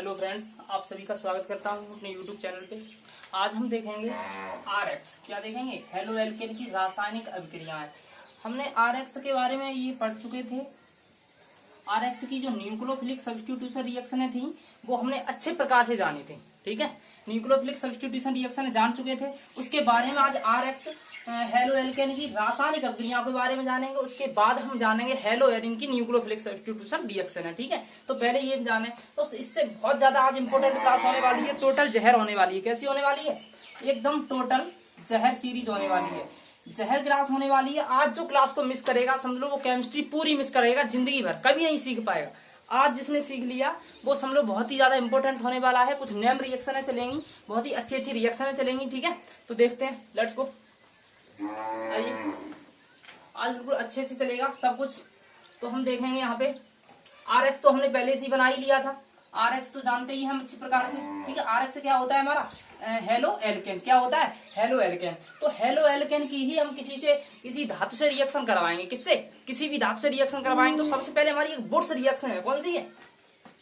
Hello friends, आप सभी का स्वागत करता हूं अपने यूट्यूब चैनल पे। आज हम देखेंगे आरएक्स। क्या देखेंगे? हेलो एल्केन की रासायनिक अभिक्रियाएं। हमने आरएक्स के बारे में ये पढ़ चुके थे। आरएक्स की जो न्यूक्लियोफिलिक सब्स्टिट्यूशन रिएक्शनें थी वो हमने अच्छे प्रकार से जानी थी। ठीक है, न्यूक्लियोफिलिक सब्स्टिट्यूशन रिएक्शन जान चुके थे। उसके बारे में आज आरएक्स हेलो एल्केन की रासायनिक अभिक्रियाओं के बारे में जानेंगे। उसके बाद हम जानेंगे हेलो एरिन की न्यूक्लियोफिलिक सब्स्टिट्यूशन रिएक्शन है। ठीक है, तो पहले ये जाने तो इससे बहुत ज्यादा आज इंपोर्टेंट क्लास होने वाली है। टोटल जहर होने वाली है। कैसी होने वाली है? एकदम टोटल जहर सीरीज होने वाली है। जहर क्लास होने वाली है। आज जो क्लास को मिस करेगा समझ लो वो केमिस्ट्री पूरी मिस करेगा, जिंदगी भर कभी नहीं सीख पाएगा। आज जिसने सीख लिया वो समझ लो बहुत ही ज्यादा इंपॉर्टेंट होने वाला है। कुछ नेम रिएक्शनें चलेंगी, बहुत ही अच्छी अच्छी रिएक्शनें चलेंगी। ठीक है, तो देखते हैं, लेट्स गो। आइए, आज बिल्कुल अच्छे से चलेगा सब कुछ। तो हम देखेंगे यहाँ पे आरएक्स तो हमने पहले से ही बना ही लिया था। आरएक्स तो जानते ही हम अच्छी प्रकार से। ठीक है, आरएक्स क्या होता है हमारा? Halo alkane. क्या होता है? Halo alkane. तो हेलो एल्केन की ही हम किसी धातु से रिएक्शन करवाएंगे। किससे? किसी भी धातु से रिएक्शन करवाएंगे। तो सबसे पहले हमारी एक बुर्स रिएक्शन है। कौन सी है?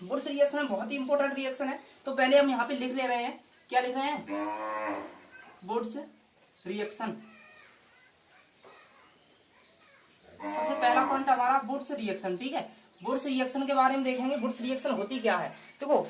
बुर्स रिएक्शन है, बहुत ही इंपॉर्टेंट रिएक्शन है। तो पहले हम यहाँ पे लिख ले रहे हैं। क्या लिख रहे हैं? Bourse reaction. सबसे पहला पॉइंट हमारा बुर्स रिएक्शन। ठीक है, बुर्स रिएक्शन के बारे में देखेंगे। बुर्स रिएक्शन होती क्या है? देखो,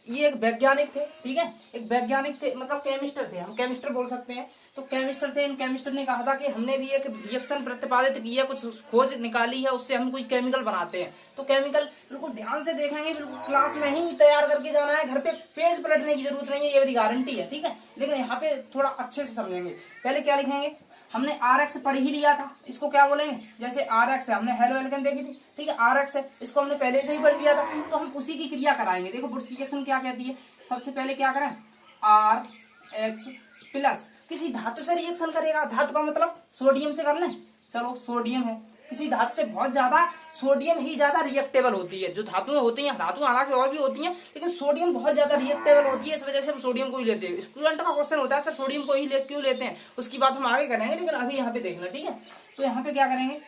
ये एक वैज्ञानिक थे। ठीक है, एक वैज्ञानिक थे, मतलब केमिस्टर थे, हम केमिस्टर बोल सकते हैं। तो केमिस्टर थे। इन केमिस्टर ने कहा था कि हमने भी एक रिएक्शन प्रतिपादित की है, कुछ खोज निकाली है, उससे हम कोई केमिकल बनाते हैं। तो केमिकल बिल्कुल ध्यान से देखेंगे, बिल्कुल क्लास में ही तैयार करके जाना है। घर पे पेज पलटने की जरूरत नहीं है, ये मेरी गारंटी है। ठीक है, लेकिन यहाँ पे थोड़ा अच्छे से समझेंगे। पहले क्या लिखेंगे? हमने आरएक्स पढ़ ही लिया था। इसको क्या बोलेंगे? जैसे आरएक्स है, हमने हेलो एल्केन देखी थी। ठीक है, आरएक्स है, इसको हमने पहले से ही पढ़ लिया था। तो हम उसी की क्रिया कराएंगे। देखो बुर्स रिएक्शन क्या कहती है। सबसे पहले क्या करें? आरएक्स प्लस किसी धातु से रिएक्शन करेगा। धातु का मतलब सोडियम से कर लें। चलो, सोडियम है, किसी धातु से बहुत ज्यादा सोडियम ही ज्यादा रिएक्टेबल होती है। जो धातुएं होती हैं, धातु हालांकि और भी होती हैं, लेकिन सोडियम बहुत ज्यादा रिएक्टेबल होती है। इस वजह से हम सोडियम को ही लेते हैं। स्टूडेंट का क्वेश्चन होता है, सर सोडियम को ही क्यों लेते हैं? उसकी बात हम आगे करेंगे, लेकिन अभी यहाँ पे देखना। ठीक है, तो यहाँ पे क्या करेंगे?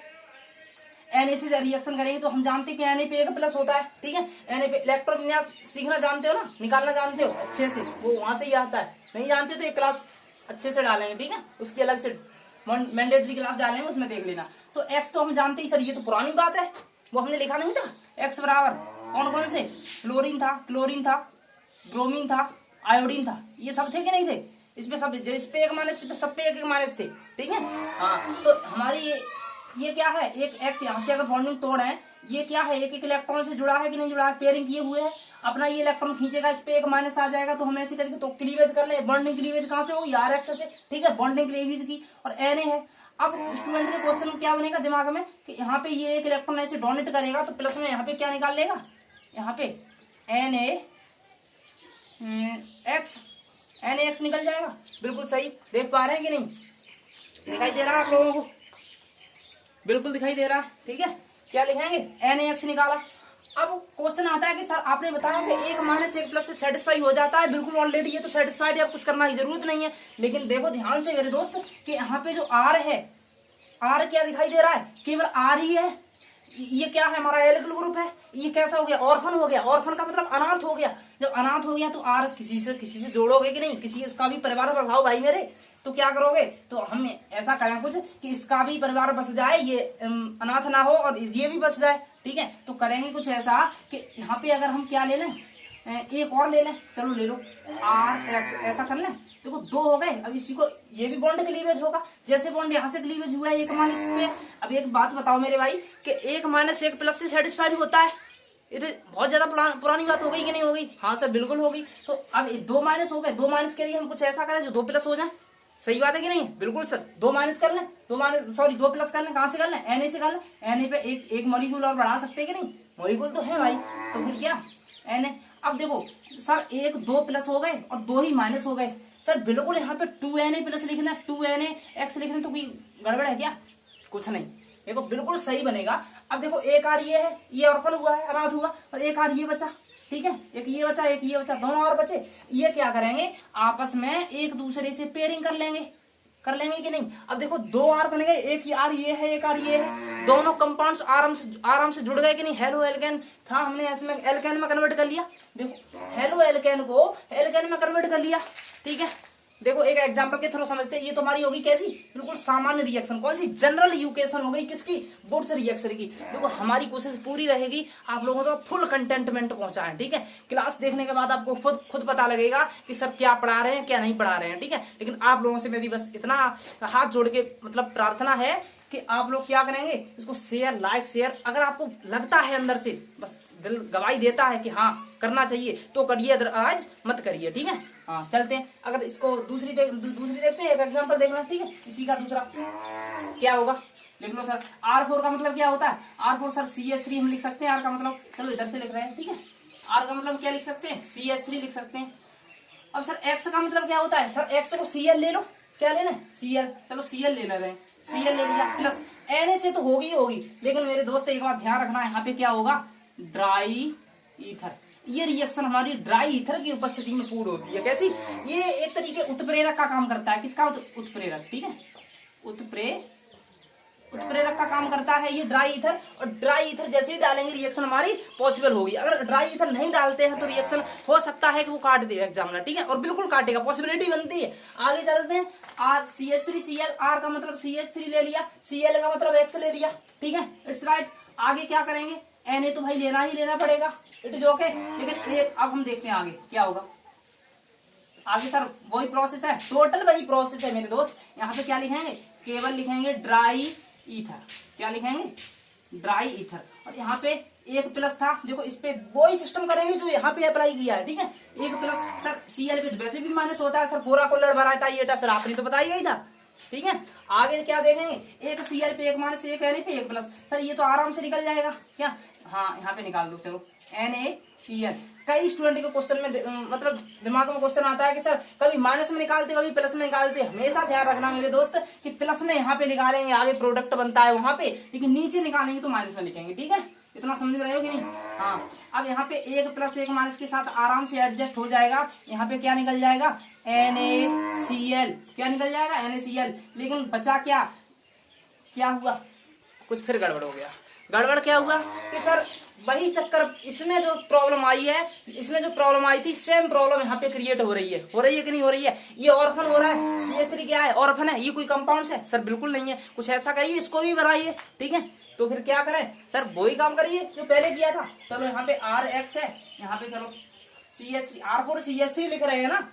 Na से रिएक्शन करेंगे। तो हम जानते हैं कि Na पे एक प्लस होता है। ठीक है, Na पे इलेक्ट्रॉन विन्यास सीखना जानते हो ना, निकालना जानते हो अच्छे से, वो वहां से ही आता है। नहीं जानते तो एक क्लास अच्छे से डालेंगे। ठीक है, उसकी अलग से मैंडेटरी क्लास डालेंगे, उसमें देख लेना। तो एक्स तो हम जानते ही, सर ये तो पुरानी बात है, वो हमने लिखा नहीं था। एक्स बराबर कौन कौन से? फ्लोरीन था, क्लोरीन था, ब्रोमीन था, आयोडीन था। ये सब थे कि नहीं थे? इसमें सब, इस पे एक माइनस, सब पे एक माइनस थे। ठीक है, हाँ। तो हमारी ये क्या है? एक एक्स यहाँ से अगर बॉन्डिंग तोड़ है, ये क्या है? एक एक इलेक्ट्रॉन से जुड़ा है कि नहीं जुड़ा है? पेयरिंग किए हुए है। अपना ये इलेक्ट्रॉन खींचेगा, इस पे एक माइनस आ जाएगा। तो हम ऐसे करके तो क्लीवेज कर ले। बॉन्डिंग क्लीवेज कहाँ से होगी? आरएक्स से। ठीक है, बॉन्डिंग क्लीवेज की। और Na है। अब स्टूडेंट के क्वेश्चन में क्या बनेगा दिमाग में कि यहाँ पे ये एक इलेक्ट्रॉन ऐसे डोनेट करेगा, तो प्लस में यहाँ पे क्या निकाल लेगा? यहाँ पे Na निकल जाएगा। बिल्कुल सही, देख पा रहे हैं कि नहीं? दिखाई दे रहा है आप लोगों को? बिल्कुल दिखाई दे रहा है। ठीक है, क्या लिखेंगे? Na निकाला। अब क्वेश्चन आता है कि सर आपने बताया कि एक माइनस एक प्लस से सेटिस्फाई हो जाता है। बिल्कुल, ऑलरेडी ये तो सेटिस्फाइड है, अब कुछ करना की जरूरत नहीं है। लेकिन देखो ध्यान से मेरे दोस्त कि यहाँ पे जो आर है, आर क्या दिखाई दे रहा है? केवल आर ही है। ये क्या है? हमारा एल्किल ग्रुप है। ये कैसा हो गया? ऑर्फन हो गया। ऑर्फन का मतलब अनाथ हो गया। जब अनाथ हो गया तो आर किसी से जोड़ोगे कि नहीं? किसी उसका भी परिवार बढ़ाओ भाई मेरे। तो क्या करोगे? तो हम ऐसा करें कुछ कि इसका भी परिवार बस जाए, ये अनाथ ना हो, और ये भी बस जाए। ठीक है, तो करेंगे कुछ ऐसा कि यहाँ पे अगर हम क्या ले लें, एक और ले लें। चलो ले लो, RX ऐसा कर लें। देखो दो हो गए। अब इसी को, ये भी बॉन्ड क्लीवेज होगा। जैसे बॉन्ड यहाँ से क्लीवेज हुआ है एक माइनस पे। अब एक बात बताओ मेरे भाई कि एक माइनस एक प्लस से सेटिस्फाइड होता है। ये तो बहुत ज्यादा पुरानी बात हो गई कि नहीं हो गई? हाँ सर बिल्कुल होगी। तो अब दो माइनस हो गए। दो माइनस के लिए हम कुछ ऐसा करें जो दो प्लस हो जाए। सही बात है कि नहीं? बिल्कुल सर, दो माइनस कर लें, दो प्लस कर लें। कहां से कर लें? Na से कर लें। Na पे एक मॉलिक्यूल और बढ़ा सकते हैं कि नहीं? मॉलिक्यूल तो है भाई, तो फिर क्या Na। अब देखो सर, एक दो प्लस हो गए और दो ही माइनस हो गए। सर बिल्कुल यहाँ पे 2Na प्लस लिखना, 2NaX लिखना, तो कोई गड़बड़ है क्या? कुछ नहीं, देखो बिल्कुल सही बनेगा। अब देखो एक आर ये है, ये ऑर्फन हुआ है, अनाथ हुआ, और एक आर ये बचा। ठीक है, एक ये बचा, एक ये बचा, दोनों और बचे। ये क्या करेंगे? आपस में एक दूसरे से पेयरिंग कर लेंगे कि नहीं? अब देखो दो आर बन गए, एक आर ये है, एक आर ये है। दोनों कंपाउंड्स आराम से जुड़ गए कि नहीं। हेलो एल्केन था, हमने इसमें एल्केन में कन्वर्ट कर लिया। देखो हेलो एल्केन को एल्केन में कन्वर्ट कर लिया, ठीक है। देखो एक एग्जांपल के थ्रू समझते हैं। ये तो हमारी होगी कैसी, बिल्कुल सामान्य रिएक्शन, कौन सी, जनरल यूकेशन हो गई किसकी, वुड्स रिएक्शन की। देखो हमारी कोशिश पूरी रहेगी आप लोगों को फुल कंटेंटमेंट पहुंचाएं, ठीक है। क्लास देखने के बाद आपको खुद पता लगेगा कि सर क्या पढ़ा रहे हैं क्या नहीं पढ़ा रहे हैं, ठीक है। लेकिन आप लोगों से मेरी बस इतना हाथ जोड़ के मतलब प्रार्थना है कि आप लोग क्या करेंगे, इसको शेयर लाइक शेयर, अगर आपको लगता है अंदर से बस दिल गवाही देता है कि हाँ करना चाहिए तो करिए, अदरवाइज मत करिए, ठीक है। हाँ चलते हैं, अगर इसको दूसरी देखते हैं, एक एग्जांपल देखना, ठीक है। इसी का दूसरा क्या होगा, लिख लो सर। R4 का मतलब क्या होता है, R4 सर CH3 हम लिख सकते हैं। R का मतलब चलो इधर से लिख रहे हैं, ठीक है। R का मतलब क्या लिख सकते हैं, CH3 लिख सकते हैं। अब सर X का मतलब क्या होता है, सर X को Cl ले लो, क्या लेना है Cl, चलो Cl ले रहे हैं, Cl ले लिया, प्लस Na से तो होगी, लेकिन मेरे दोस्त एक बात ध्यान रखना, यहाँ पे क्या होगा, ड्राई ईथर। ये रिएक्शन हमारी ड्राई ईथर की उपस्थिति में पूर्ण होती है। कैसी, ये एक तरीके उत्प्रेरक का काम करता है। किसका, उत्प्रेरक, ठीक है। उत्प्रेरक का काम करता है ये ड्राई ईथर, और ड्राई ईथर जैसे ही डालेंगे रिएक्शन हमारी पॉसिबल होगी। अगर ड्राई ईथर नहीं डालते हैं तो रिएक्शन हो सकता है कि वो काट दे एग्जामिनर, ठीक है, और बिल्कुल काटेगा, पॉसिबिलिटी बनती है। आगे चलते हैं, CH3Cl, R का मतलब CH3 ले लिया, Cl का मतलब X ले लिया, ठीक है, इट्स राइट। आगे क्या करेंगे, Na तो भाई लेना ही लेना पड़ेगा, इट इज ओके। लेकिन एक अब हम देखते हैं आगे क्या होगा। आगे सर वही प्रोसेस है, टोटल वही प्रोसेस है मेरे दोस्त। यहाँ पे क्या लिखेंगे, केवल लिखेंगे ड्राई ईथर, क्या लिखेंगे, ड्राई ईथर। और यहाँ पे एक प्लस था, देखो इस पे वही सिस्टम करेंगे जो यहाँ पे अप्लाई किया है, ठीक है। एक प्लस सर Cl पे वैसे भी माइनस होता है सर, पूरा को लड़ भरा था ये सर, आपने तो बताया ही था, ठीक है। आगे क्या देखेंगे, एक Cl पे एक माइनस, एक Na पे एक प्लस, सर ये तो आराम से निकल जाएगा क्या, हाँ यहाँ पे निकाल दो, चलो NaCl। कई स्टूडेंट के क्वेश्चन में मतलब दिमाग में क्वेश्चन आता है कि सर कभी माइनस में निकालते कभी प्लस में निकालते। हमेशा ध्यान रखना मेरे दोस्त कि प्लस में यहाँ पे निकालेंगे, आगे प्रोडक्ट बनता है वहां पे, लेकिन नीचे निकालेंगे तो माइनस में लिखेंगे, ठीक है। इतना समझ रहे हो कि नहीं, हाँ। अब यहाँ पे एक प्लस एक माइनस के साथ आराम से एडजस्ट हो जाएगा। यहाँ पे क्या निकल जाएगा, NaCl, क्या निकल जाएगा, NaCl। लेकिन बचा क्या हुआ, कुछ फिर गड़बड़ हो गया। गड़बड़ क्या हुआ कि सर वही चक्कर, इसमें जो प्रॉब्लम आई थी सेम प्रॉब्लम यहाँ पे क्रिएट हो रही है कि नहीं हो रही है। ये ऑर्फन हो रहा है, CH3 क्या है, ऑर्फन है, ये कोई कंपाउंड है सर, बिल्कुल नहीं है। कुछ ऐसा करिए, इसको भी बढ़ाइए, ठीक है। तो फिर क्या करें सर, वही काम करिए जो पहले किया था। चलो यहाँ पे RX है, यहाँ पे चलो CH3, R4 CH3 लिख रहे हैं ना,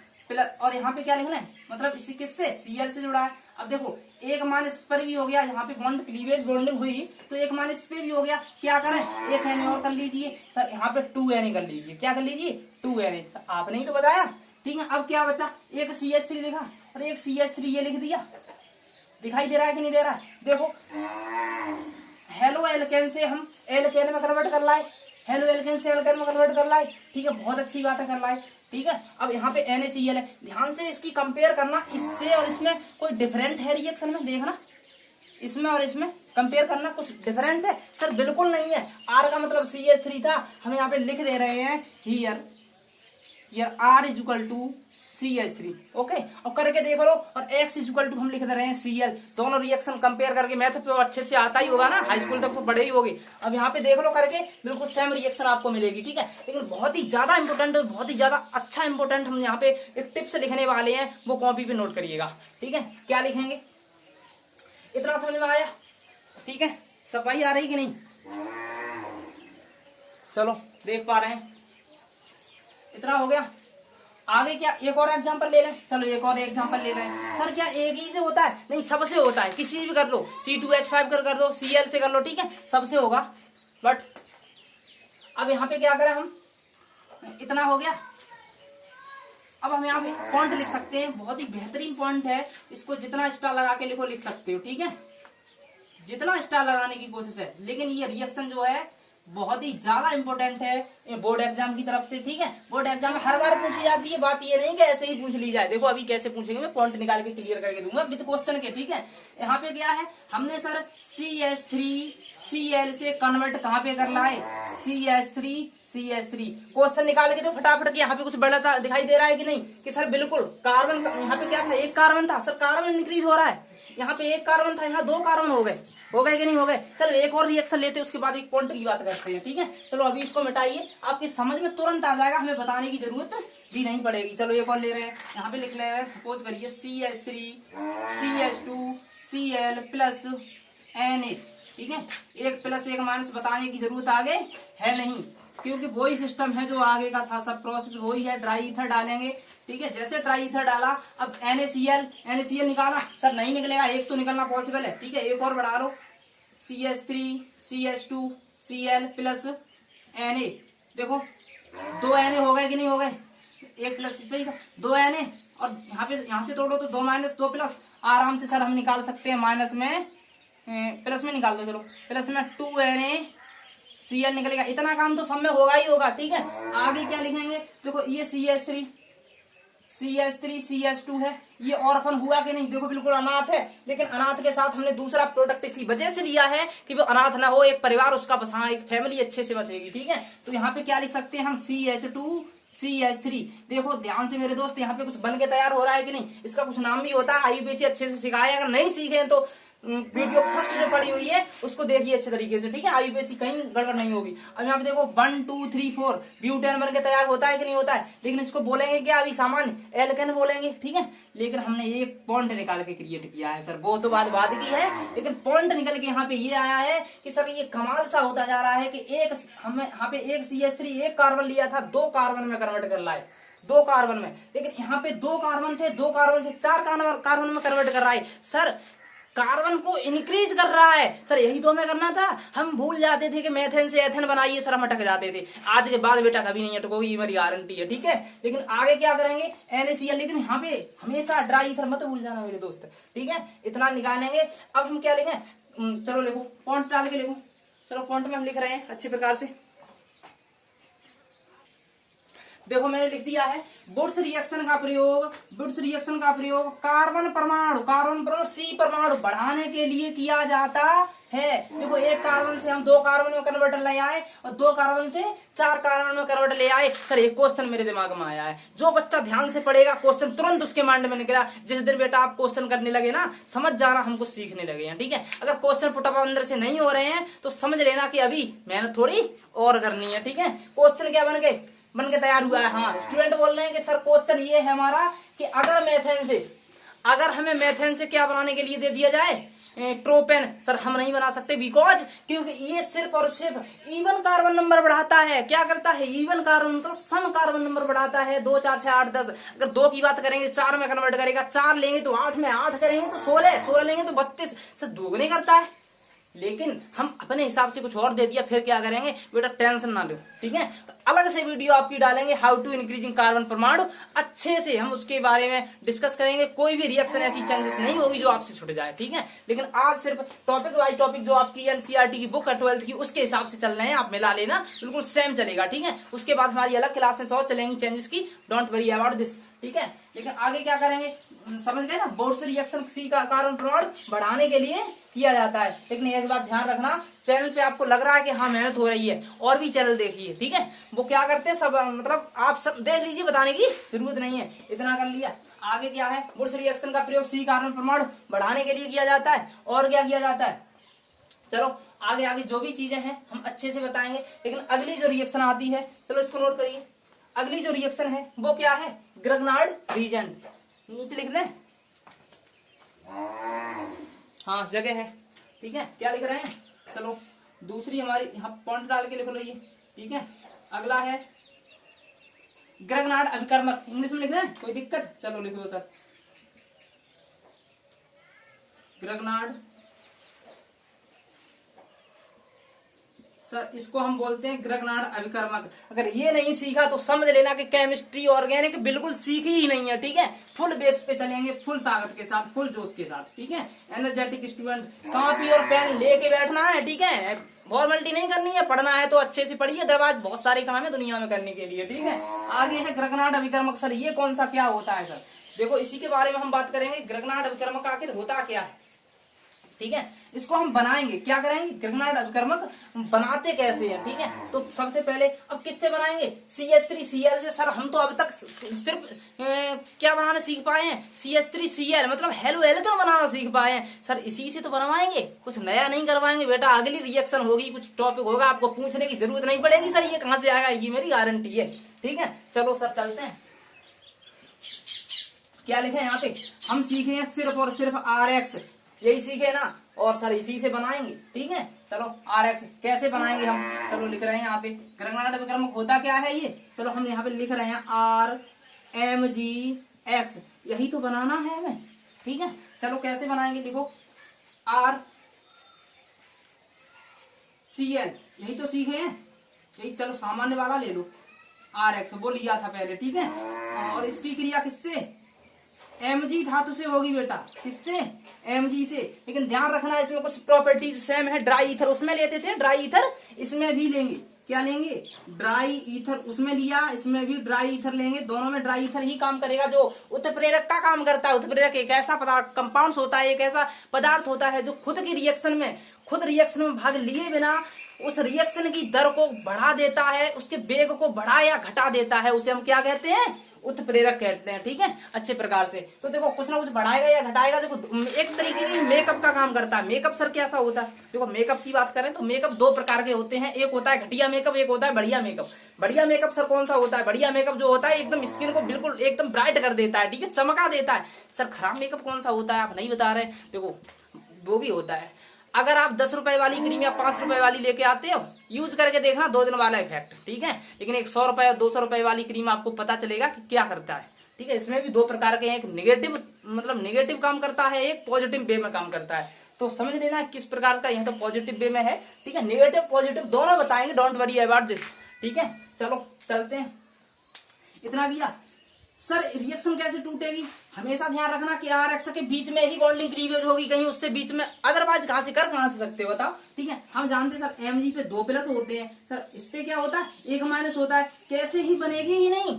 और यहाँ पे क्या लिखना है, मतलब इसी किससे, Cl से जुड़ा है। अब देखो एक मान इस पर भी हो गया, यहाँ पे बॉन्ड क्लीवेज बॉन्डिंग हुई तो एक मान इस पे भी हो गया। क्या करें, एक Na और कर लीजिए सर, यहाँ पे 2Na कर लीजिए, क्या कर लीजिए, 2Na, आपने ही तो बताया, ठीक है। अब क्या बचा, एक CH3 लिखा और एक CH3 ये लिख दिया, दिखाई दे रहा है कि नहीं दे रहा है। देखो हेलो एल्केन से हम एल्केन में कन्वर्ट कर लाए, हेलो एल्केन से एल्केन में कन्वर्ट कर लाए, ठीक है, बहुत अच्छी बात है, कर लाए, ठीक है। अब यहाँ पे NaCl है, ध्यान से इसकी कंपेयर करना, इससे और इसमें कोई डिफरेंट है रिएक्शन में, देखना इसमें और इसमें कंपेयर करना, कुछ डिफरेंस है सर, बिल्कुल नहीं है। R का मतलब CH3 था, हम यहाँ पे लिख दे रहे हैं here R is equal to CH3, okay. और करके देख लो, और X इज इक्वल टू हम लिख दे रहे हैं Cl। दोनों रिएक्शन कंपेयर करके, मैथ तो अच्छे से आता ही होगा ना, हाई स्कूल तक तो पढ़े ही होगी। अब यहाँ पे देख लो करके, बिल्कुल सेम रिएक्शन आपको मिलेगी, ठीक है। लेकिन बहुत ही ज्यादा इंपोर्टेंट, बहुत ही ज्यादा अच्छा इंपोर्टेंट हम यहाँ पे एक टिप्स लिखने वाले हैं, वो कॉपी पे नोट करिएगा, ठीक है। क्या लिखेंगे, इतना समझ में आया, ठीक है, सफाई आ रही कि नहीं, चलो देख पा रहे हैं, इतना हो गया। आगे क्या, एक और एग्जांपल ले लें, चलो एक और एग्जांपल ले लें। सर क्या एक ही से होता है, नहीं सबसे होता है, किसी भी कर लो, C2H5 कर दो, Cl से कर लो, ठीक है, सबसे होगा। बट अब यहाँ पे क्या करें हम, इतना हो गया। अब हम यहाँ पे पॉइंट लिख सकते हैं, बहुत ही बेहतरीन पॉइंट है, इसको जितना स्टार लगा के लिखो लिख सकते हो, ठीक है, जितना स्टार लगाने की कोशिश है। लेकिन ये रिएक्शन जो है बहुत ही ज्यादा इंपॉर्टेंट है बोर्ड एग्जाम की तरफ से, ठीक है। बोर्ड एग्जाम में हर बार पूछी जाती है, बात ये नहीं कि ऐसे ही पूछ ली जाए। देखो अभी कैसे पूछेंगे, मैं पॉइंट निकाल के क्लियर करके दूंगा विद क्वेश्चन के, ठीक है। यहाँ पे क्या है, हमने सर CH3Cl से कन्वर्ट कहाँ पे कर लाए, CH3 क्वेश्चन निकाल के दो फटाफट के। यहाँ पे कुछ बड़ा दिखाई दे रहा है कि नहीं, कि सर बिल्कुल कार्बन, यहाँ पे क्या था, एक कार्बन था सर, कार्बन इंक्रीज हो रहा है, यहाँ पे एक कार्बन था, यहाँ 2 कार्बन हो गए कि नहीं हो गए। चलो एक और रिएक्शन लेते हैं, उसके बाद एक पॉइंट की बात करते हैं, ठीक है। चलो अभी इसको मिटाइए, आपकी समझ में तुरंत आ जाएगा, हमें बताने की जरूरत भी नहीं पड़ेगी। चलो एक और ले रहे हैं, यहाँ पे लिख ले रहे हैं, सपोज करिए CH3 CH2 Cl plus Na, ठीक है। एक प्लस एक माइनस बताने की जरूरत आगे है नहीं, क्योंकि वही सिस्टम है जो आगे का था, सब प्रोसेस वही है। ड्राई ईथर डालेंगे, ठीक है। जैसे ड्राई ईथर डाला, अब NaCl निकाला, सर नहीं निकलेगा, एक तो निकलना पॉसिबल है, ठीक है। एक और बढ़ा लो, CH3 CH2 Cl plus Na, देखो 2 Na हो गए कि नहीं हो गए, एक प्लस 2 Na, और यहाँ से तोड़ो तो 2 माइनस 2 प्लस, आराम से सर हम निकाल सकते हैं, माइनस में प्लस में निकाल दो, चलो प्लस में 2 NaCl निकलेगा। इतना काम तो सब में होगा ही होगा, ठीक है। आगे क्या लिखेंगे, देखो ये CH3 CH2 है, ये ऑर्फन हुआ कि नहीं, देखो बिल्कुल अनाथ है, लेकिन अनाथ के साथ हमने दूसरा प्रोडक्ट इसी वजह से लिया है कि वो अनाथ ना हो, एक परिवार उसका बसा, एक फैमिली अच्छे से बसेगी, ठीक है। तो यहाँ पे क्या लिख सकते हैं हम, CH2 CH3। देखो ध्यान से मेरे दोस्त, यहाँ पे कुछ बन के तैयार हो रहा है कि नहीं, इसका कुछ नाम भी होता है, IUPAC अच्छे से सिखाया। अगर नहीं सीखे तो वीडियो फर्स्ट जो पड़ी हुई है उसको देखिए अच्छे तरीके से, ठीक है। IUPAC कहीं गड़बड़ नहीं होगी। अब यहाँ पे देखो 1 2 3 4 ब्यूटेन बन के तैयार होता है कि नहीं होता है, लेकिन इसको बोलेंगे क्या, अभी सामान्य एल्केन बोलेंगे, ठीक है। लेकिन हमने एक पॉइंट निकाल के क्रिएट किया है सर, वो तो बाद की है, लेकिन पॉइंट निकल के यहाँ पे ये आया है कि सर ये कमाल सा होता जा रहा है कि एक हमें यहाँ पे एक CH3 एक कार्बन लिया था, 2 कार्बन में कन्वर्ट कर लाए, 2 कार्बन में, लेकिन यहाँ पे 2 कार्बन थे, 2 कार्बन से 4 कार्बन में कन्वर्ट कर रहा है सर, कार्बन को इंक्रीज कर रहा है सर। यही तो हमें करना था, हम भूल जाते थे कि मेथेन से एथेन बनाइए सर, हम अटक जाते थे। आज के बाद बेटा कभी नहीं अटकोगी, मेरी गारंटी है, ठीक है। लेकिन आगे क्या करेंगे, NaCl, लेकिन यहाँ पे हमेशा ड्राई ईथर मत भूल जाना मेरे दोस्त, ठीक है। इतना निकालेंगे। अब हम क्या लिखें, चलो लिखो, पॉइंट डाल के लिखो, चलो पॉइंट में हम लिख रहे हैं अच्छे प्रकार से। देखो मैंने लिख दिया है, बुर्स रिएक्शन का प्रयोग कार्बन परमाणु C परमाणु बढ़ाने के लिए किया जाता है। देखो एक कार्बन से हम 2 कार्बन में कन्वर्टर ले आए और 2 कार्बन से 4 कार्बन में कन्वर्टर ले आए। सर एक क्वेश्चन मेरे दिमाग में आया है, जो बच्चा ध्यान से पढ़ेगा क्वेश्चन तुरंत उसके माइंड में निकला। जिस दिन बेटा आप क्वेश्चन करने लगे ना, समझ जाना हमको सीखने लगे हैं, ठीक है। अगर क्वेश्चन पुटअप अंदर से नहीं हो रहे हैं तो समझ लेना कि अभी मेहनत थोड़ी और करनी है, ठीक है। क्वेश्चन क्या बन के तैयार हुआ है। हाँ, स्टूडेंट बोल रहे हैं कि सर क्वेश्चन ये है हमारा कि अगर हमें मेथेन से क्या बनाने के लिए दे दिया जाए, ट्रोपेन, सर हम नहीं बना सकते, बिकॉज क्योंकि ये सिर्फ और सिर्फ इवन कार्बन नंबर बढ़ाता है। क्या करता है, इवन कार्बन मतलब सम कार्बन नंबर बढ़ाता है। 2 4 6 8 10, अगर 2 की बात करेंगे 4 में कन्वर्ट करेगा, 4 लेंगे तो 8 में, 8 करेंगे तो 16 लेंगे तो 32, सर दोगुने करता है। लेकिन हम अपने हिसाब से कुछ और दे दिया, फिर क्या करेंगे बेटा, टेंशन ना लो, ठीक है। तो अलग से वीडियो आपकी डालेंगे, हाउ टू इंक्रीजिंग कार्बन परमाणु, अच्छे से हम उसके बारे में डिस्कस करेंगे। कोई भी रिएक्शन ऐसी चेंजेस नहीं होगी जो आपसे छूट जाए, ठीक है। लेकिन आज सिर्फ टॉपिक वाइज टॉपिक जो आपकी NCERT की बुक है 12th की, उसके हिसाब से चल रहे हैं, आप मिला लेना, बिल्कुल सेम चलेगा, ठीक है। उसके बाद हमारी अलग क्लासेस और चलेंगी चेंजेस की, डोंट वरी अबाउट दिस, ठीक है। लेकिन आगे क्या करेंगे, समझ गए ना, बोर्ड रिएक्शन C का कार्बन परमाणु बढ़ाने के लिए किया जाता है। लेकिन एक बात ध्यान रखना, चैनल पे आपको लग रहा है कि हाँ मेहनत हो रही है, और भी चैनल देखिए, ठीक है। वो क्या करते हैं सब, मतलब आप सब देख लीजिए, बताने की जरूरत नहीं है, इतना कर लिया। आगे क्या है, बुर्स रिएक्शन का प्रयोग C कार्बन परमाणु बढ़ाने के लिए किया जाता है। और क्या किया जाता है, चलो आगे जो भी चीजें हैं हम अच्छे से बताएंगे। लेकिन अगली जो रिएक्शन आती है, चलो इसको नोट करिए, अगली जो रिएक्शन है वो क्या है, ग्रगनार्ड रीजेंट, नीचे लिख दें, हाँ जगह है, ठीक है। क्या लिख रहे हैं, चलो दूसरी हमारी यहाँ पॉइंट डाल के लिख लो ये, ठीक है। अगला है ग्रगनार्ड अभिकर्मक, इंग्लिश में लिख दें, कोई दिक्कत, चलो लिख दो सर, ग्रगनार्ड, सर इसको हम बोलते हैं ग्रगनार्ड अभिकर्मक। अगर ये नहीं सीखा तो समझ लेना कि केमिस्ट्री ऑर्गेनिक बिल्कुल सीखी ही नहीं है, ठीक है। फुल बेस पे चलेंगे, फुल ताकत के साथ, फुल जोश के साथ, ठीक है। एनर्जेटिक स्टूडेंट, कॉपी और पेन लेके बैठना है, ठीक है। फॉर्मेलिटी नहीं करनी है, पढ़ना है तो अच्छे से पढ़िए, दरवाज बहुत सारे काम है दुनिया में करने के लिए, ठीक है। आगे है ग्रगनार्ड अभिकर्मक, सर ये कौन सा क्या होता है सर, देखो इसी के बारे में हम बात करेंगे। ग्रगनार्ड अभिकर्मक आखिर होता क्या है, ठीक है। इसको हम बनाएंगे, क्या करेंगे, ग्रगनार्ड अभिकर्मक बनाते कैसे हैं, ठीक है। तो सबसे पहले अब किससे बनाएंगे, CH3Cl से। सर हम तो अब तक सिर्फ क्या बनाना सीख पाए हैं, CH3Cl मतलब हेलो एल्केन बनाना सीख पाए हैं। सर इसी से तो बनवाएंगे, कुछ नया नहीं करवाएंगे बेटा। अगली रिएक्शन होगी, कुछ टॉपिक होगा, आपको पूछने की जरूरत नहीं पड़ेगी सर ये कहां से आएगा, ये मेरी गारंटी है, ठीक है। चलो सर चलते हैं, क्या लिखे यहाँ पे, हम सीखे हैं सिर्फ और सिर्फ RX, यही सीखे ना, और सर इसी से बनाएंगे, ठीक है। चलो RX कैसे बनाएंगे हम, चलो लिख रहे हैं यहाँ पे, ग्रगनार्ड अभिकर्मक होता क्या है ये, चलो हम यहाँ पे लिख रहे हैं RMgX, यही तो बनाना है हमें, ठीक है। चलो कैसे बनाएंगे, लिखो RCl, यही तो सीखे हैं, यही, चलो सामान्य वाला ले लो, RX वो लिया था पहले, ठीक है। और इसकी क्रिया किससे, Mg धातु से होगी बेटा, किससे, Mg से। लेकिन ध्यान रखना इसमें कुछ प्रॉपर्टीज सेम है, ड्राई ईथर उसमें लेते थे, ड्राई ईथर इसमें भी लेंगे, क्या लेंगे, ड्राई ईथर उसमें लिया, इसमें भी ड्राई ईथर लेंगे, दोनों में ड्राई ईथर ही काम करेगा, जो उत्प्रेरक का काम करता है। उत्प्रेरक एक ऐसा पदार्थ, कंपाउंड होता है, एक ऐसा पदार्थ होता है जो खुद रिएक्शन में भाग लिए बिना उस रिएक्शन की दर को बढ़ा देता है, उसके वेग को बढ़ा या घटा देता है, उसे हम क्या कहते हैं, उत्प्रेरक कहते हैं, ठीक है, अच्छे प्रकार से। तो देखो कुछ ना कुछ बढ़ाएगा या घटाएगा, देखो एक तरीके की मेकअप का काम करता है। मेकअप सर कैसा होता है, देखो मेकअप की बात करें तो मेकअप दो प्रकार के होते हैं, एक होता है घटिया मेकअप, एक होता है बढ़िया मेकअप। बढ़िया मेकअप सर कौन सा होता है, बढ़िया मेकअप जो होता है एकदम स्किन को बिल्कुल एकदम ब्राइट कर देता है, ठीक है, चमका देता है। सर खराब मेकअप कौन सा होता है, आप नहीं बता रहे, देखो वो भी होता है, अगर आप 10 रुपए वाली क्रीम या 5 रुपए वाली लेके आते हो, यूज करके देखना 2 दिन वाला इफेक्ट, ठीक है। लेकिन एक 100 रुपए या 200 रुपए वाली क्रीम आपको पता चलेगा कि क्या करता है, ठीक है। इसमें भी दो प्रकार के हैं, एक नेगेटिव मतलब नेगेटिव काम करता है, एक पॉजिटिव वे में काम करता है। तो समझ लेना किस प्रकार का, यहाँ तो पॉजिटिव वे में है, ठीक है। नेगेटिव पॉजिटिव दोनों बताएंगे, डोंट वरी अबाउट दिस, ठीक है। चलो चलते हैं, इतना किया। सर रिएक्शन कैसे टूटेगी, हमेशा ध्यान रखना कि RX के बीच में ही बॉन्डिंग क्लीवेज होगी, कहीं उससे बीच में, अदरवाइज कहां से सकते हो बताओ, ठीक है। हम जानते हैं सर Mg पे 2 प्लस होते हैं, सर इस पे क्या होता है, 1 माइनस होता है, कैसे ही बनेगी ही नहीं,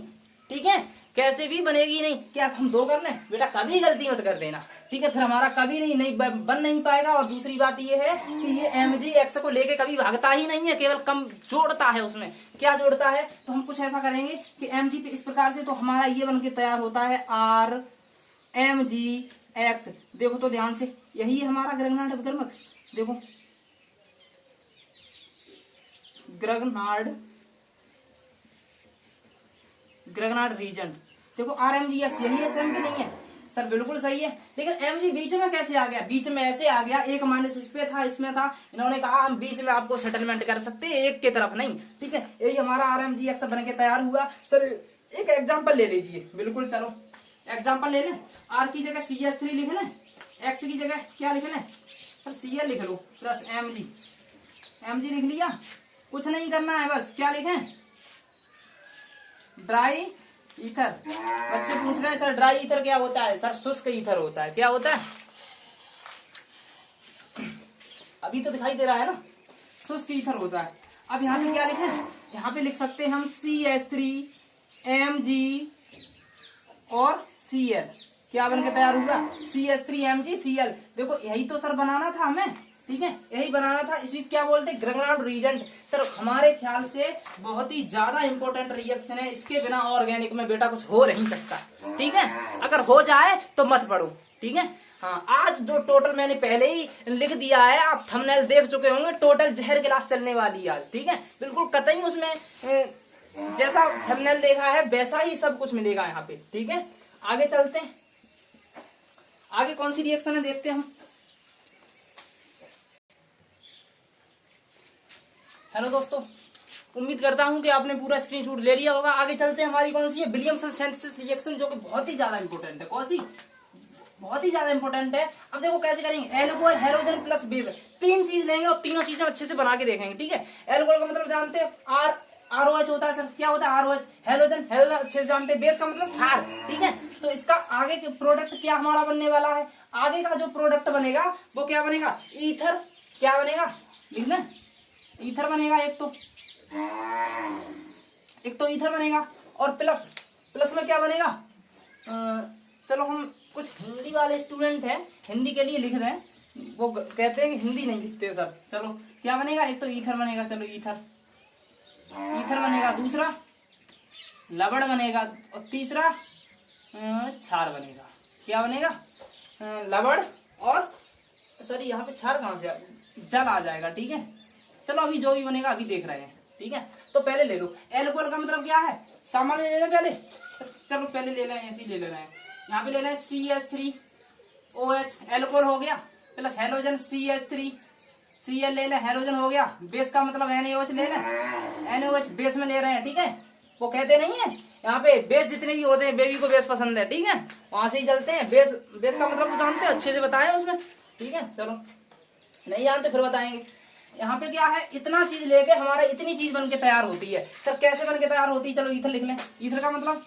ठीक है, कैसे भी बनेगी नहीं। क्या हम 2 कर लें बेटा, कभी गलती मत कर देना, ठीक है, फिर हमारा कभी नहीं बन नहीं पाएगा। और दूसरी बात ये है कि ये MgX को लेके कभी भागता ही नहीं है, केवल कम जोड़ता है, उसमें क्या जोड़ता है। तो हम कुछ ऐसा करेंगे कि Mg पे इस प्रकार से, तो हमारा ये बन के तैयार होता है RMgX, देखो तो ध्यान से, यही है हमारा ग्रगनार्ड अभिकर्मक, देखो ग्रगनार्ड रीजेंट, देखो RMgX यही है, सेम भी नहीं है सर, बिल्कुल सही है। लेकिन Mg बीच में कैसे आ गया, बीच में ऐसे आ गया, 1 माइनस इस पे था, इसमें था, इन्होंने कहा हम बीच में आपको सेटलमेंट कर सकते हैं, एक के तरफ नहीं, ठीक है। यही हमारा RMgX बन के तैयार हुआ। सर एक एग्जाम्पल ले लीजिए, बिल्कुल, चलो एग्जाम्पल ले लें। R की जगह CH3 लिख लें, X की जगह क्या लिख लें, सर Cl लिख लो प्लस Mg लिख लिया, कुछ नहीं करना है, बस क्या लिखें, ड्राई ईथर। बच्चे पूछ रहे हैं सर ड्राई ईथर क्या होता है, सर शुष्क ईथर होता है, क्या होता है, अभी तो दिखाई दे रहा है ना, शुष्क ईथर होता है। अब यहाँ पे क्या लिखें, यहाँ पे लिख सकते हैं हम CH3 Mg और Cl, क्या बनकर तैयार हुआ, CH3 Mg Cl। देखो यही तो सर बनाना था हमें, ठीक है, यही बनाना था। इसी क्या बोलते हैं, ग्रगनार्ड रीजेंट। सर हमारे ख्याल से बहुत ही ज्यादा इंपॉर्टेंट रिएक्शन है, इसके बिना ऑर्गेनिक में बेटा कुछ हो नहीं सकता, ठीक है। अगर हो जाए तो मत पढ़ो, ठीक है। हाँ, आज जो टोटल मैंने पहले ही लिख दिया है, आप थंबनेल देख चुके होंगे, टोटल जहर गिलास चलने वाली है आज, ठीक है, बिल्कुल कतई उसमें जैसा थंबनेल देखा है वैसा ही सब कुछ मिलेगा यहाँ पे, ठीक है। आगे चलते हैं, आगे कौन सी रिएक्शन है देखते हैं हम। हेलो दोस्तों, उम्मीद करता हूं कि आपने पूरा स्क्रीनशॉट ले लिया होगा। आगे चलते हैं, हमारी कौन सी है, विलियमसन सिंथेसिस रिएक्शन, जो कि बहुत ही ज्यादा इंपॉर्टेंट है। कौन सी, बहुत ही ज्यादा इंपॉर्टेंट है। अब देखो कैसे करेंगे, एल्कोहल हेलोजन प्लस बेस, 3 चीज लेंगे और तीनों चीजें अच्छे से बना के देखेंगे, ठीक है। एल्कोहल का मतलब जानते हो ROH होता है, सर क्या होता है ROH, हेलोजन अच्छे से जानते हैं, बेस का मतलब क्षार, ठीक है। तो इसका आगे के प्रोडक्ट क्या हमारा बनने वाला है, आगे का जो प्रोडक्ट बनेगा वो क्या बनेगा, ईथर, क्या बनेगा, लिखना, ईथर बनेगा, एक तो ईथर बनेगा, और प्लस में क्या बनेगा, चलो हम कुछ हिंदी वाले स्टूडेंट हैं, हिंदी के लिए लिख रहे हैं, वो कहते हैं कि हिंदी नहीं लिखते हो सर। चलो क्या बनेगा, एक तो ईथर बनेगा, चलो ईथर बनेगा, दूसरा लवण बनेगा, और तीसरा क्षार बनेगा। क्या बनेगा, लवण और सॉरी यहाँ पे क्षार कहाँ से जल आ जाएगा। ठीक है, चलो अभी जो भी बनेगा अभी देख रहे हैं। ठीक है, तो पहले ले लो एल्कोहल का मतलब क्या है, सामान्य ले लें पहले। चलो पहले ले लें, ऐसे ही ले लेना है। यहाँ पे ले लें CH3OH, एल्कोहल हो गया, प्लस हेलोजन CH3, Cl ले लें, हेलोजन हो गया। बेस का मतलब NaOH ले लें, NaOH बेस में ले रहे हैं। ठीक है, वो कहते नहीं है यहाँ पे बेस जितने भी होते हैं, बेबी को बेस पसंद है। ठीक है, वहां से ही चलते हैं। बेस का मतलब जानते हैं, अच्छे से बताएं उसमें। ठीक है, चलो नहीं जानते फिर बताएंगे। यहाँ पे क्या है, इतना चीज लेके हमारा इतनी चीज बन के तैयार होती है। सर कैसे बन के तैयार होती है, चलो ईथर लिख लें। ईथर का मतलब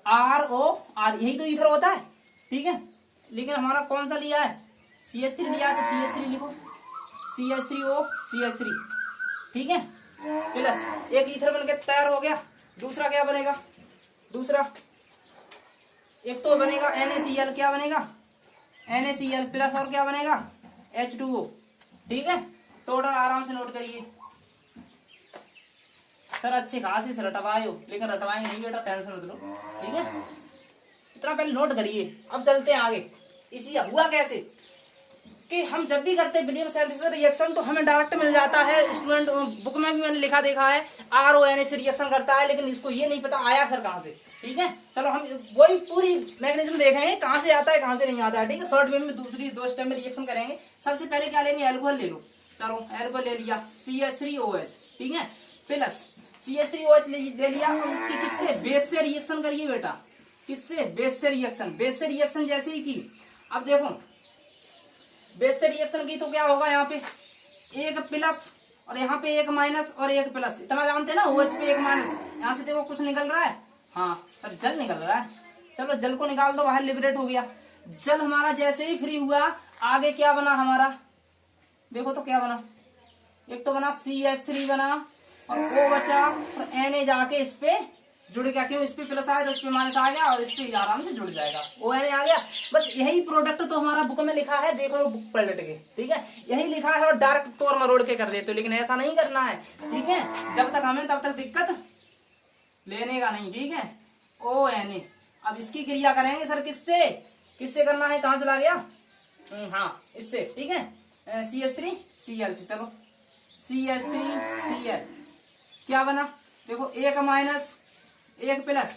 ROR, यही तो ईथर होता है। ठीक है, लेकिन हमारा कौन सा लिया है, CH3 लिया है, तो CH3 लिखो, CH3O CH3। ठीक है, प्लस एक ईथर बन के तैयार हो गया। दूसरा क्या बनेगा, दूसरा एक तो बनेगा NaCl, क्या बनेगा NaCl, प्लस और क्या बनेगा H2O। ठीक है, टोटल आराम से नोट करिए। सर अच्छे खास से रटवाए हो, लेकिन रटवाएंगे नहीं बेटा, टेंशन मत लो। ठीक है, इतना पहले नोट करिए। अब चलते हैं आगे। इसी हुआ कैसे कि हम जब भी करते हैं विलियम सेंथिस रिएक्शन, तो हमें डायरेक्ट मिल जाता है। स्टूडेंट बुक में भी मैंने लिखा देखा है RONA से रिएक्शन करता है, लेकिन इसको ये नहीं पता आया सर कहाँ से। ठीक है, चलो हम वही पूरी मैकेनिज्म देखेंगे, कहाँ से आता है कहाँ से नहीं आता है। ठीक है, शॉर्ट वे में दूसरी दो स्टेप में रिएक्शन करेंगे। सबसे पहले क्या लेंगे, एल्कोहल ले लो। चलो एल्कोहल ले लिया, CH3OH। ठीक है, प्लस CH3OH ले लिया। अब इसकी किससे, बेस से रिएक्शन करिए बेटा। किससे, बेस से रिएक्शन। बेस से रिएक्शन जैसे ही की, अब देखो बेस से रिएक्शन की तो क्या होगा, यहाँ पे एक प्लस और यहाँ पे एक माइनस और एक प्लस, इतना जानते हैं ना, OH पे एक माइनस। यहाँ से देखो कुछ निकल रहा है, हाँ सर जल निकल रहा है। चलो जल को निकाल दो, बाहर लिबरेट हो गया। जल हमारा जैसे ही फ्री हुआ, आगे क्या बना हमारा, देखो तो क्या बना, एक तो बना CH3 बना और O बचा, और Na जाके इस पे जुड़ गया। क्यों, इस पे प्लस आया तो इस पे माइनस आ गया, और इस पे आराम से जुड़ जाएगा, ONA आ गया। बस यही प्रोडक्ट तो हमारा बुक में लिखा है, देखो बुक पलट के। ठीक है, यही लिखा है और डायरेक्ट तौर मरोड़ के कर देते हो, लेकिन ऐसा नहीं करना है। ठीक है, जब तक हमें तब तक दिक्कत लेने का नहीं। ठीक है, ONA। अब इसकी क्रिया करेंगे सर किससे, किससे करना है, कहां चला गया, हाँ इससे। ठीक है, CH3Cl से। चलो CH3Cl क्या बना, देखो एक माइनस एक प्लस,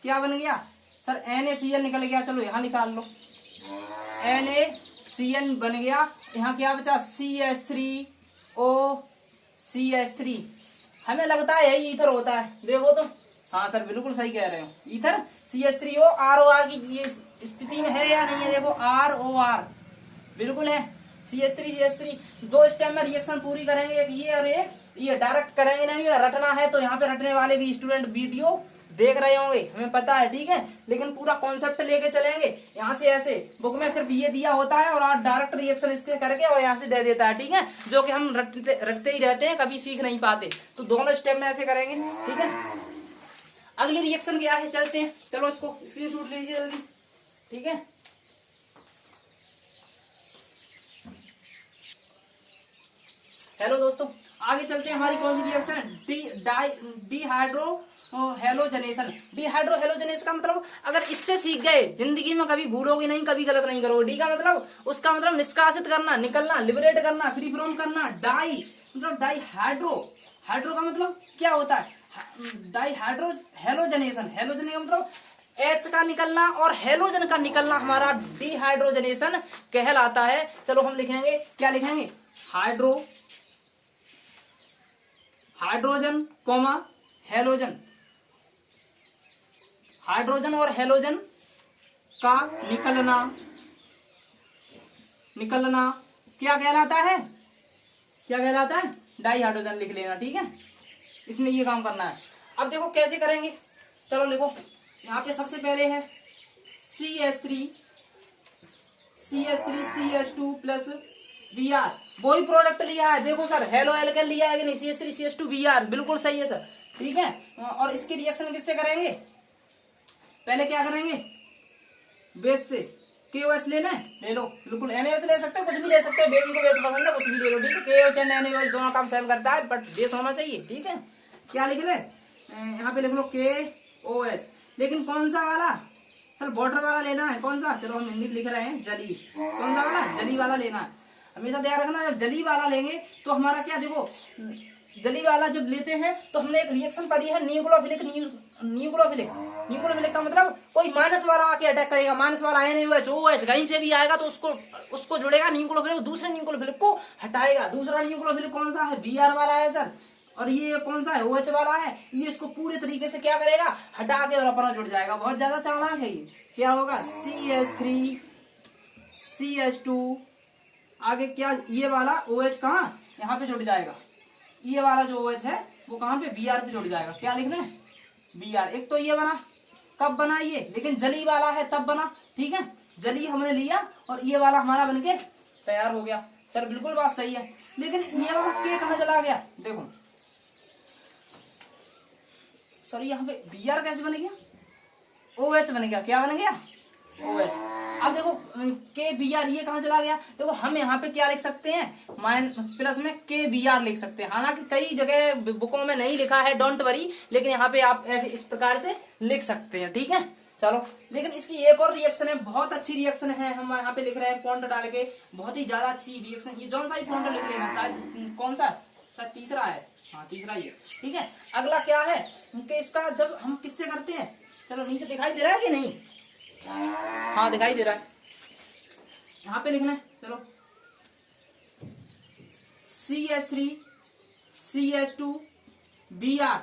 क्या बन गया सर, NaCl निकल गया। चलो यहां निकाल लो, NaCl बन गया। यहाँ क्या बचा, CH3O CH3। हमें लगता है यही ईथर होता है, देखो तो, हाँ सर बिल्कुल सही कह रहे हो। ईथर CH3O ROR की ये स्थिति में है या नहीं है, देखो ROR बिल्कुल है। CH3 दो स्टेप में रिएक्शन पूरी करेंगे, एक ये और एक ये। डायरेक्ट करेंगे नहीं, रटना है तो यहाँ पे रटने वाले भी स्टूडेंट वीडियो देख रहे होंगे, हमें पता है। ठीक है, लेकिन पूरा कॉन्सेप्ट लेके चलेंगे। यहाँ से ऐसे बुक में सिर्फ ये दिया होता है, और आप डायरेक्ट रिएक्शन इसके करके और यहाँ से दे देता है। ठीक है, जो कि हम रटते ही रहते हैं, कभी सीख नहीं पाते। तो दोनों स्टेप में ऐसे करेंगे। ठीक है, अगली रिएक्शन क्या है, चलते हैं। चलो इसको स्क्रीनशॉट लीजिए जल्दी। ठीक है, हेलो दोस्तों, आगे चलते हैं। हमारी कौन सी रिएक्शन है, डिहाइड्रो हेलोजनेशन। डिहाइड्रो हेलोजनेशन का मतलब, अगर इससे सीख गए जिंदगी में कभी भूलोगे नहीं, कभी गलत नहीं करोगे। डी का मतलब, उसका मतलब निष्कासित करना, निकलना, लिबरेट करना, फ्री फ्रॉम करना। डाई मतलब डाइहाइड्रो, हाइड्रो का मतलब क्या होता है, डाइहाइड्रो हेलोजनेशन। हेलोजन का मतलब H का निकलना और हेलोजन का निकलना हमारा डिहाइड्रोजनेशन कहलाता है। चलो हम लिखेंगे, क्या लिखेंगे, हाइड्रोजन कॉमा हेलोजन। हाइड्रोजन और हेलोजन का निकलना क्या कहलाता है, क्या कहलाता है, डाइहाइड्रोजन लिख लेना। ठीक है, इसमें ये काम करना है। अब देखो कैसे करेंगे, चलो लिखो। यहाँ पे सबसे पहले है CH3 CH2 प्लस Br, वही प्रोडक्ट लिया है। देखो सर हेलो एल्केन लिया है कि नहीं, CH3 CH2 Br, बिल्कुल सही है सर। ठीक है, और इसकी रिएक्शन किससे करेंगे, पहले क्या करेंगे, बेस से। KOH लेना है ले लो, बिल्कुल NaOH ले सकते हो, कुछ भी ले सकते हो, बेबी को बेस पसंद है कुछ भी ले लो, ठीक है। KOH एंड NaOH दोनों काम सेम करता है, बट बेस होना चाहिए, ठीक है। क्या लिख ले, यहाँ पे लिख लो KOH, लेकिन कौन सा वाला सर, वाटर वाला लेना है, कौन सा, चलो हम हिंदी में लिख रहे हैं जली, कौन सा वाला, जली वाला लेना है। हमेशा ध्यान रखना, जब जली वाला लेंगे तो हमारा क्या, देखो जली वाला जब लेते हैं तो हमने एक रिएक्शन पढ़ी है न्यूक्लियोफिलिक, न्यूक्लियोफिलिक का मतलब कोई माइनस वाला आके अटैक करेगा, माइनस वाला NaOH OH कहीं से भी आएगा तो उसको जुड़ेगा न्यूक्लियोफिलिक, दूसरे न्यूक्लियोफिलिक को हटाएगा। दूसरा न्यूक्लियोफिलिक कौन सा है, Br वाला है सर, और ये कौन सा है, OH वाला है, ये इसको पूरे तरीके से क्या करेगा, हटा के और अपना जुड़ जाएगा। बहुत ज्यादा चालाक है ये, क्या होगा CH3 CH2, आगे क्या, ये वाला OH कहाँ, यहाँ पे जुड़ जाएगा, ये वाला जो OH है वो कहाँ पे, Br पे जुड़ जाएगा। क्या लिखना है, Br। एक तो ये बना, कब बना ये, लेकिन जली वाला है तब बना, ठीक है, जली हमने लिया और ये वाला हमारा बनके तैयार हो गया। सर बिल्कुल बात सही है, लेकिन ये वाला K कहाँ चला गया, देखो सॉरी, यहाँ पे Br कैसे बन गया, OH बन गया, क्या बन गया, OH। अब देखो KBr ये कहाँ चला गया, देखो हम यहाँ पे क्या लिख सकते हैं, प्लस में KBr लिख सकते हैं, हालांकि कई जगह बुकों में नहीं लिखा है, डोंट वरी, लेकिन यहाँ पे आप ऐसे इस प्रकार से लिख सकते हैं, ठीक है। चलो, लेकिन इसकी एक और रिएक्शन है, बहुत अच्छी रिएक्शन है, हम यहाँ पे लिख रहे हैं पॉइंट डाल के, बहुत ही ज्यादा अच्छी रिएक्शन, ये जौन सा ही पॉइंट लिख लेना, शायद कौन सा, शायद तीसरा है, हाँ तीसरा ही है, ठीक है। अगला क्या है कि इसका जब हम किससे करते हैं, चलो नीचे दिखाई दे रहा है कि नहीं, हाँ दिखाई दे रहा है, यहाँ पे लिखना है, चलो CH3 CH2 Br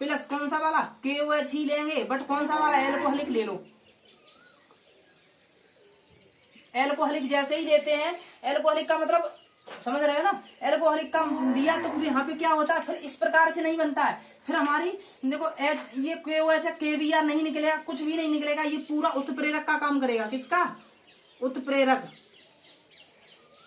प्लस कौन सा वाला, KOH ही लेंगे, बट कौन सा वाला, एल्कोहलिक ले लो। एल्कोहलिक जैसे ही लेते हैं, एल्कोहलिक का मतलब समझ रहे हो ना, एल्कोहलिक का लिया तो फिर यहाँ पे क्या होता है, फिर इस प्रकार से नहीं बनता है, फिर हमारी देखो ये KOH है, KBr नहीं निकलेगा, कुछ भी नहीं निकलेगा, ये पूरा उत्प्रेरक का काम करेगा, किसका,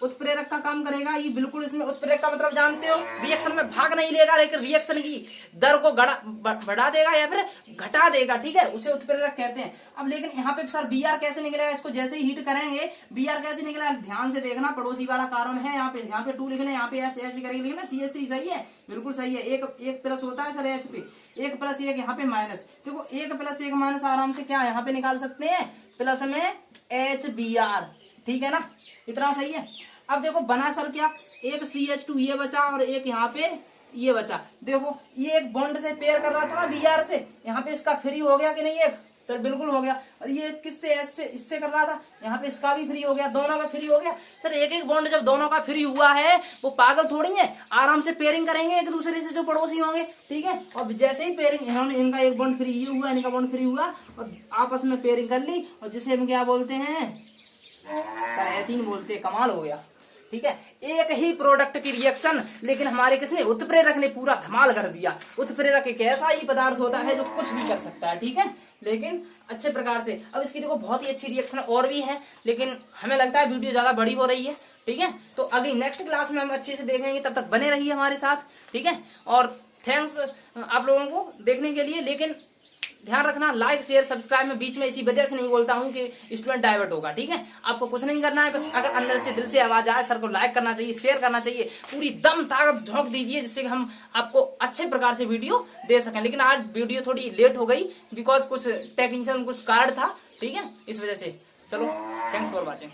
उत्प्रेरक का काम करेगा ये, बिल्कुल। इसमें उत्प्रेरक का मतलब जानते हो, रिएक्शन में भाग नहीं लेगा, लेकिन रिएक्शन की दर को बढ़ा देगा या फिर घटा देगा, ठीक है, उसे उत्प्रेरक कहते हैं। अब लेकिन यहाँ पे सर Br कैसे निकलेगा, इसको जैसे ही हीट करेंगे Br कैसे निकलेगा, ध्यान से देखना, पड़ोसी वाला कारण है, यहाँ पे 2 लिख लें, यहाँ पे ऐसे करके लिखना, CH3 सही है, बिल्कुल सही है, एक प्लस होता है सर H पे, 1 प्लस 1 यहाँ पे माइनस, देखो 1 प्लस 1 माइनस आराम से क्या यहाँ पे निकाल सकते हैं, प्लस में HBr, ठीक है ना, इतना सही है। अब देखो बना सर क्या, एक CH2 ये बचा और एक यहाँ पे ये बचा, देखो ये एक बॉन्ड से पेयर कर रहा था ना Br से, यहाँ पे इसका फ्री हो गया कि नहीं, एक सर बिल्कुल हो गया, और ये किससे, इससे कर रहा था, यहाँ पे इसका भी फ्री हो गया, दोनों का फ्री हो गया। सर एक बॉन्ड जब दोनों का फ्री हुआ है, वो पागल थोड़ी है, आराम से पेयरिंग करेंगे एक दूसरे से जो पड़ोसी होंगे, ठीक है। और जैसे ही पेयरिंग, इन्होंने इनका एक बॉन्ड फ्री ये हुआ, इनका बॉन्ड फ्री हुआ और आपस में पेयरिंग कर ली, और जिसे हम क्या बोलते हैं सर, एथीन बोलते हैं, कमाल हो गया, ठीक है। एक ही प्रोडक्ट की रिएक्शन, लेकिन हमारे किसने, उत्प्रेरक ने पूरा धमाल कर दिया। उत्प्रेरक एक ऐसा ही पदार्थ होता है जो कुछ भी कर सकता है, ठीक है, लेकिन अच्छे प्रकार से। अब इसकी देखो बहुत ही अच्छी रिएक्शन और भी है, लेकिन हमें लगता है वीडियो ज्यादा बड़ी हो रही है, ठीक है। तो अगली नेक्स्ट क्लास में हम अच्छे से देखेंगे, तब तक बने रहिए हमारे साथ, ठीक है। और थैंक्स आप लोगों को देखने के लिए, लेकिन ध्यान रखना, लाइक शेयर सब्सक्राइब में बीच में इसी वजह से नहीं बोलता हूं कि स्टूडेंट डाइवर्ट होगा, ठीक है। आपको कुछ नहीं करना है, बस अगर अंदर से दिल से आवाज आए, सर को लाइक करना चाहिए, शेयर करना चाहिए, पूरी दम ताकत झोंक दीजिए, जिससे कि हम आपको अच्छे प्रकार से वीडियो दे सकें। लेकिन आज वीडियो थोड़ी लेट हो गई, बिकॉज कुछ टेक्नीशियन कुछ कार्ड था, ठीक है, इस वजह से। चलो, थैंक्स फॉर वॉचिंग।